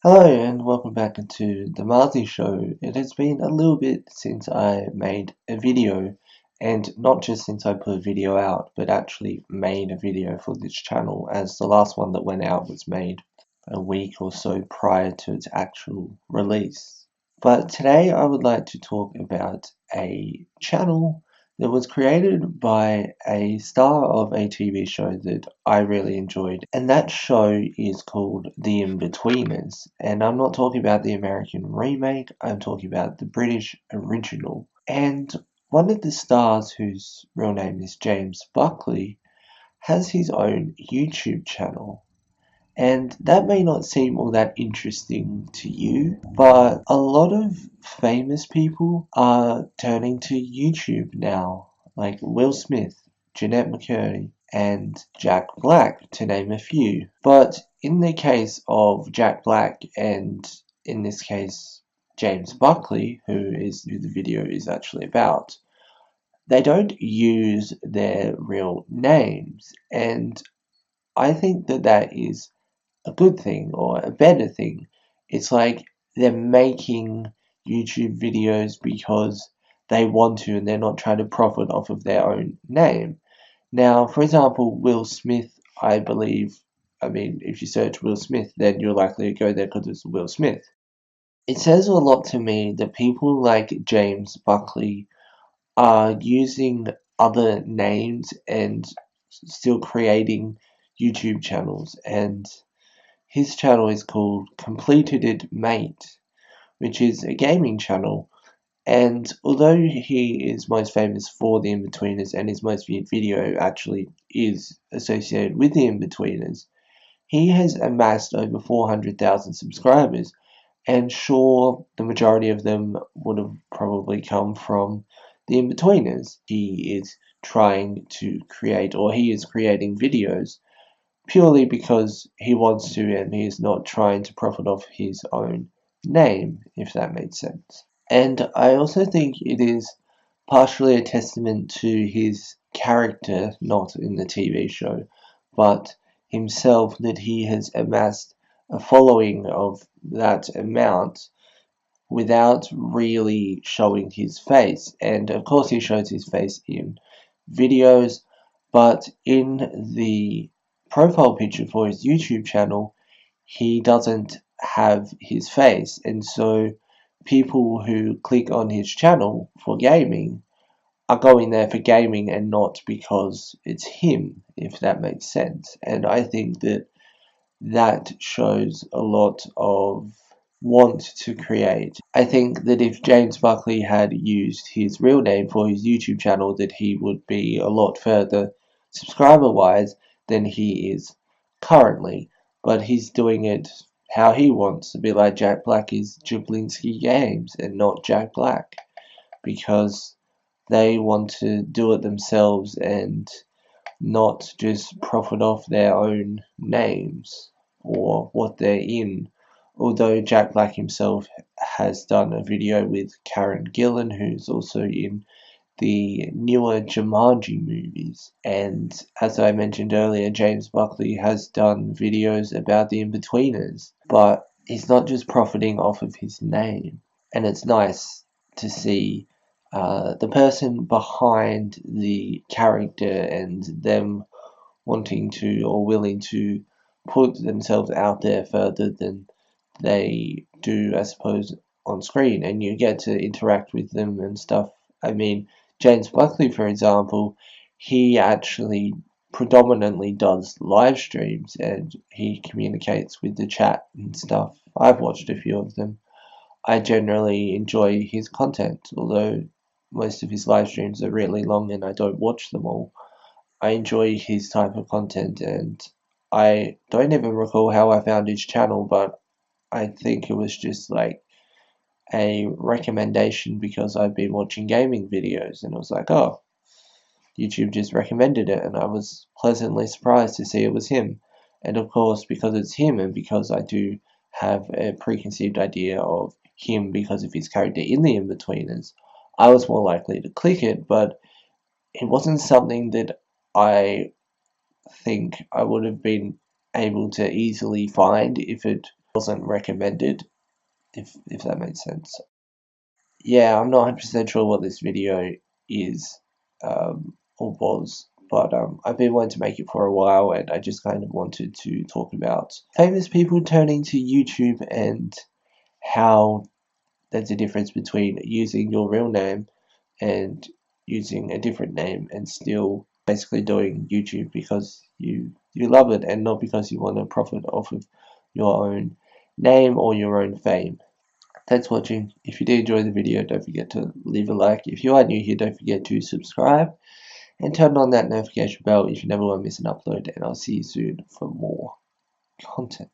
Hello and welcome back to the Marzi Show. It has been a little bit since I made a video, and not just since I put a video out, but actually made a video for this channel, as the last one that went out was made a week or so prior to its actual release. But today I would like to talk about a channel that was created by a star of a TV show that I really enjoyed, and that show is called The Inbetweeners. And I'm not talking about the American remake, I'm talking about the British original. And one of the stars, whose real name is James Buckley, has his own YouTube channel. And that may not seem all that interesting to you, but a lot of famous people are turning to YouTube now, like Will Smith, Jeanette McCurdy, and Jack Black, to name a few. But in the case of Jack Black, and in this case James Buckley, who the video is actually about, they don't use their real names, and I think that that is a good thing or a better thing. It's like they're making YouTube videos because they want to, and they're not trying to profit off of their own name. Now, for example, Will Smith, I mean, if you search Will Smith, then you're likely to go there because it's Will Smith. It says a lot to me that people like James Buckley are using other names and still creating YouTube channels, and his channel is called Completed It Mate, which is a gaming channel. And although he is most famous for the Inbetweeners, and his most viewed video actually is associated with the Inbetweeners, he has amassed over 400,000 subscribers. And sure, the majority of them would have probably come from the Inbetweeners. He is trying to create, or he is creating videos purely because he wants to, and he is not trying to profit off his own name, if that makes sense. And I also think it is partially a testament to his character, not in the TV show, but himself, that he has amassed a following of that amount without really showing his face. And of course, he shows his face in videos, but in the profile picture for his YouTube channel, he doesn't have his face. And so people who click on his channel for gaming are going there for gaming and not because it's him, if that makes sense. And I think that that shows a lot of want to create. I think that if James Buckley had used his real name for his YouTube channel, that he would be a lot further subscriber-wise than he is currently. But he's doing it how he wants, to be like Jack Black is Jablinski Games and not Jack Black, because they want to do it themselves and not just profit off their own names or what they're in. Although Jack Black himself has done a video with Karen Gillan, who's also in the newer Jumanji movies. And as I mentioned earlier, James Buckley has done videos about the Inbetweeners, but he's not just profiting off of his name. And it's nice to see the person behind the character and them wanting to or willing to put themselves out there further than they do, I suppose, on screen, and you get to interact with them and stuff. I mean, James Buckley, for example, he actually predominantly does live streams and he communicates with the chat and stuff. I've watched a few of them. I generally enjoy his content, although most of his live streams are really long and I don't watch them all. I enjoy his type of content, and I don't even recall how I found his channel, but I think it was just like a recommendation because I've been watching gaming videos, and it was like, oh, YouTube just recommended it, and I was pleasantly surprised to see it was him. And of course, because it's him, and because I do have a preconceived idea of him because of his character in the Inbetweeners, I was more likely to click it, but it wasn't something that I think I would have been able to easily find if it wasn't recommended, if that makes sense. Yeah, I'm not 100% sure what this video is, or was, but I've been wanting to make it for a while, and I just kind of wanted to talk about famous people turning to YouTube and how there's a difference between using your real name and using a different name and still basically doing YouTube because you love it and not because you want to profit off of your own name or your own fame. Thanks for watching. If you did enjoy the video, don't forget to leave a like. If you are new here, don't forget to subscribe and turn on that notification bell if you never want to miss an upload, and I'll see you soon for more content.